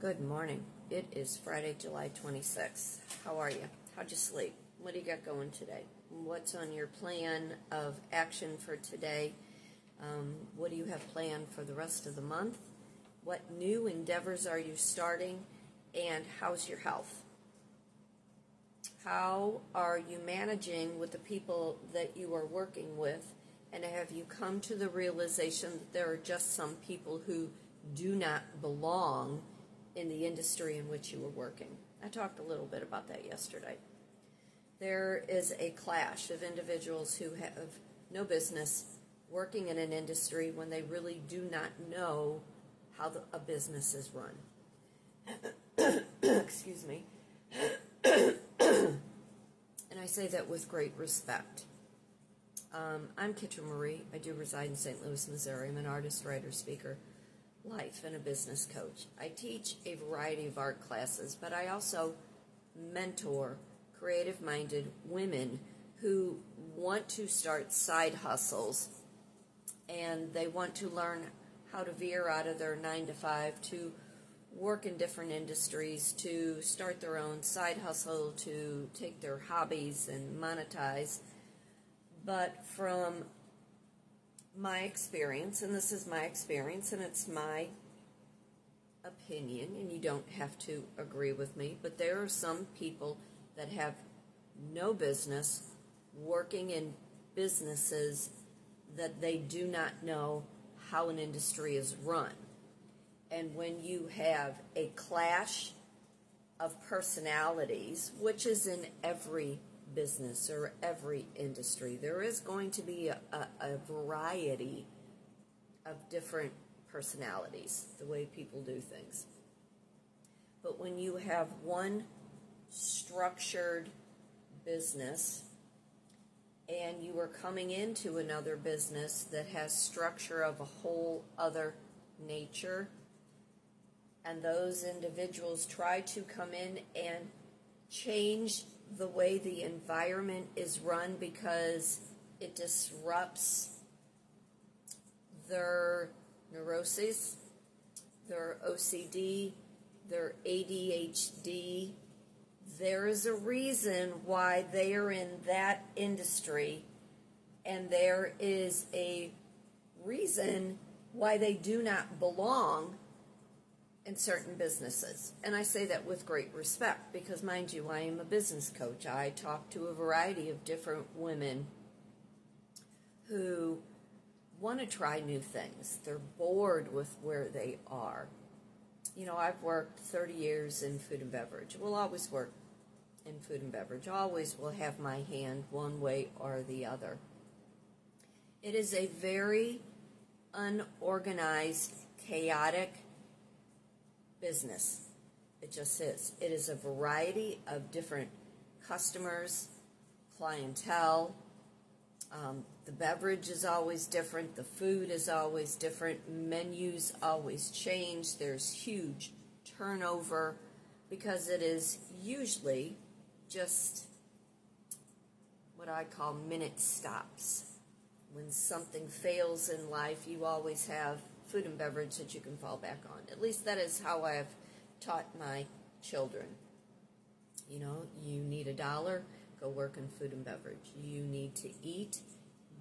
Good morning. It is Friday, July 26th. How are you? How'd you sleep? What do you got going today? What's on your plan of action for today? What do you have planned for the rest of the month? What new endeavors are you starting? And how's your health? How are you managing with the people that you are working with? And have you come to the realization that there are just some people who do not belong in the industry in which you are working? I talked a little bit about that yesterday. There is a clash of individuals who have no business working in an industry when they really do not know how a business is run. Excuse me. And I say that with great respect. I'm Kitryn Marie. I do reside in St. Louis, Missouri. I'm an artist, writer, speaker, life, and a business coach. I teach a variety of art classes, but I also mentor creative-minded women who want to start side hustles, and they want to learn how to veer out of their 9-to-5 to work in different industries, to start their own side hustle, to take their hobbies and monetize. But from my experience, and this is my experience, and it's my opinion, and you don't have to agree with me, but there are some people that have no business working in businesses that they do not know how an industry is run. And when you have a clash of personalities, which is in every business or every industry, there is going to be a variety of different personalities, the way people do things. But when you have one structured business and you are coming into another business that has structure of a whole other nature, and those individuals try to come in and change the way the environment is run because it disrupts their neuroses, their OCD, their ADHD. There is a reason why they are in that industry, and there is a reason why they do not belong in certain businesses. And I say that with great respect because, mind you, I am a business coach. I talk to a variety of different women who want to try new things. They're bored with where they are. You know, I've worked 30 years in food and beverage. Will always work in food and beverage. Always will have my hand one way or the other. It is a very unorganized, chaotic business. It just is. It is a variety of different customers, clientele. The beverage is always different. The food is always different. Menus always change. There's huge turnover because it is usually just what I call minute stops. When something fails in life, you always have food and beverage that you can fall back on. At least that is how I have taught my children. You know, you need $1, go work in food and beverage. You need to eat,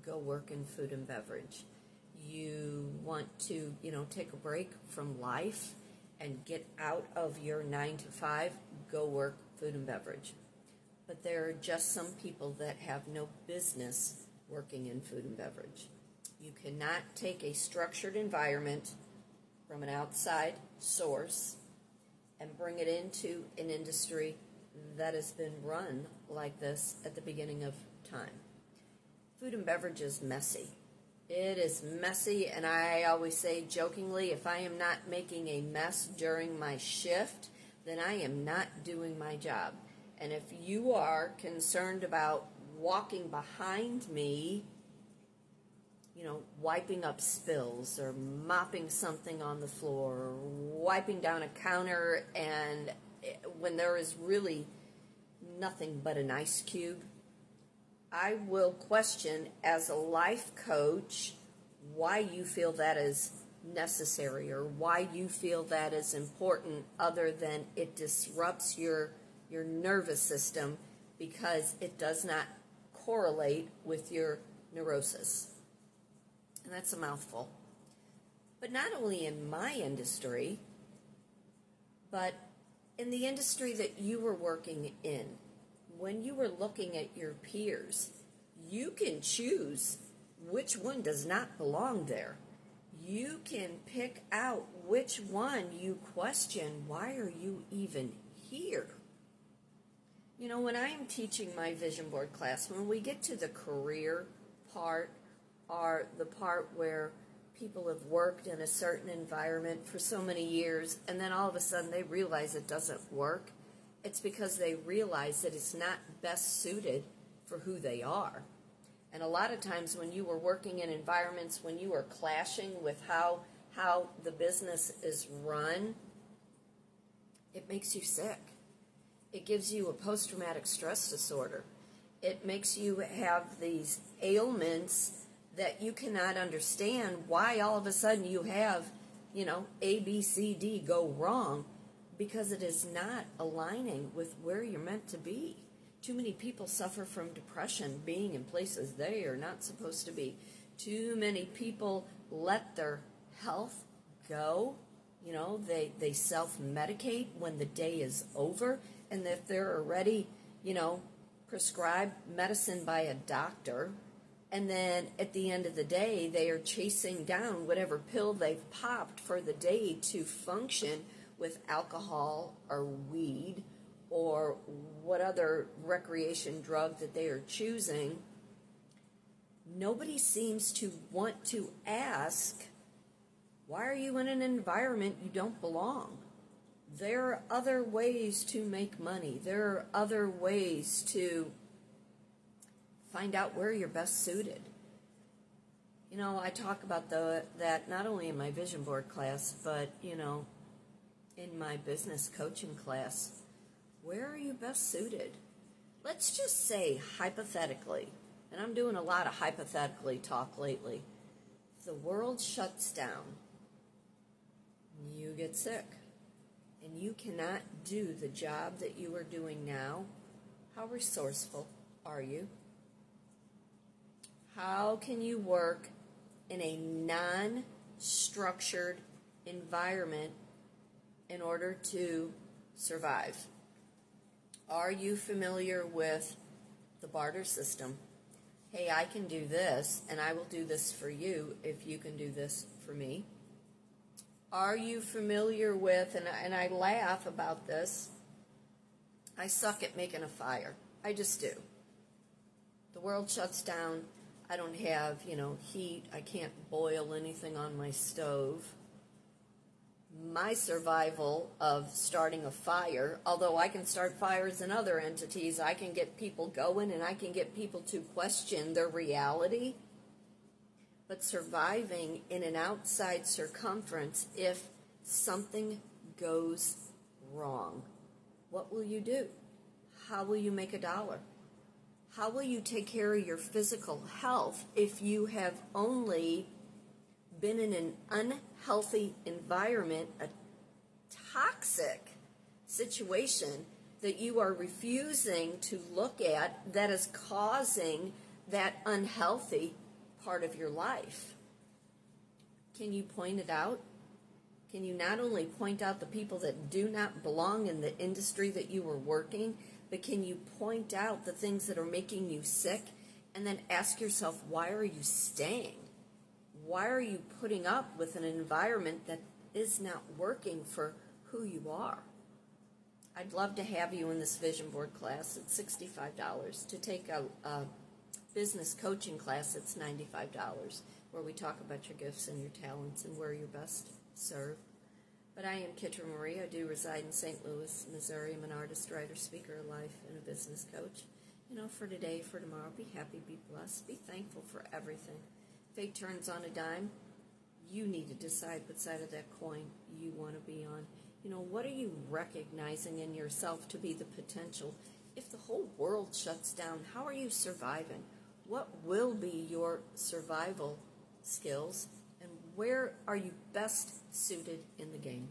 go work in food and beverage. You want to, take a break from life and get out of your 9-to-5, go work food and beverage. But there are just some people that have no business working in food and beverage. You cannot take a structured environment from an outside source and bring it into an industry that has been run like this at the beginning of time. Food and beverage is messy. It is messy, and I always say jokingly, if I am not making a mess during my shift, then I am not doing my job. And if you are concerned about walking behind me, wiping up spills or mopping something on the floor or wiping down a counter, and when there is really nothing but an ice cube, I will question as a life coach why you feel that is necessary or why you feel that is important, other than it disrupts your nervous system because it does not correlate with your neurosis. And that's a mouthful. But not only in my industry, but in the industry that you were working in, when you were looking at your peers, you can choose which one does not belong there. You can pick out which one you question. Why are you even here? You know, when I am teaching my vision board class, when we get to the career part, or the part where people have worked in a certain environment for so many years, and then all of a sudden they realize it doesn't work, it's because they realize that it's not best suited for who they are. And a lot of times when you were working in environments, when you were clashing with how the business is run, it makes you sick. It gives you a post-traumatic stress disorder. It makes you have these ailments that you cannot understand why all of a sudden you have, A, B, C, D go wrong, because it is not aligning with where you're meant to be. Too many people suffer from depression being in places they are not supposed to be. Too many people let their health go. They self-medicate when the day is over. And if they're already, prescribed medicine by a doctor, and then at the end of the day, they are chasing down whatever pill they've popped for the day to function with alcohol or weed or what other recreation drug that they are choosing. Nobody seems to want to ask, why are you in an environment you don't belong? There are other ways to make money. There are other ways to find out where you're best suited. I talk about that not only in my vision board class, but, in my business coaching class. Where are you best suited? Let's just say hypothetically, and I'm doing a lot of hypothetically talk lately, if the world shuts down, you get sick, and you cannot do the job that you are doing now, how resourceful are you? How can you work in a non-structured environment in order to survive? Are you familiar with the barter system? Hey, I can do this, and I will do this for you if you can do this for me. Are you familiar with, and I laugh about this, I suck at making a fire. I just do. The world shuts down. I don't have, heat. I can't boil anything on my stove. My survival of starting a fire, although I can start fires in other entities, I can get people going and I can get people to question their reality. But surviving in an outside circumference, if something goes wrong, what will you do? How will you make $1? How will you take care of your physical health if you have only been in an unhealthy environment, a toxic situation that you are refusing to look at, that is causing that unhealthy part of your life? Can you point it out? Can you not only point out the people that do not belong in the industry that you are working, but can you point out the things that are making you sick, and then ask yourself, why are you staying? Why are you putting up with an environment that is not working for who you are? I'd love to have you in this vision board class. It's $65. To take a business coaching class, it's $95, where we talk about your gifts and your talents and where you're best served. But I am Kitryn Marie. I do reside in St. Louis, Missouri. I'm an artist, writer, speaker of life, and a business coach. For today, for tomorrow, be happy, be blessed, be thankful for everything. Fate turns on a dime. You need to decide what side of that coin you want to be on. What are you recognizing in yourself to be the potential? If the whole world shuts down, how are you surviving? What will be your survival skills, and where are you best suited in the game?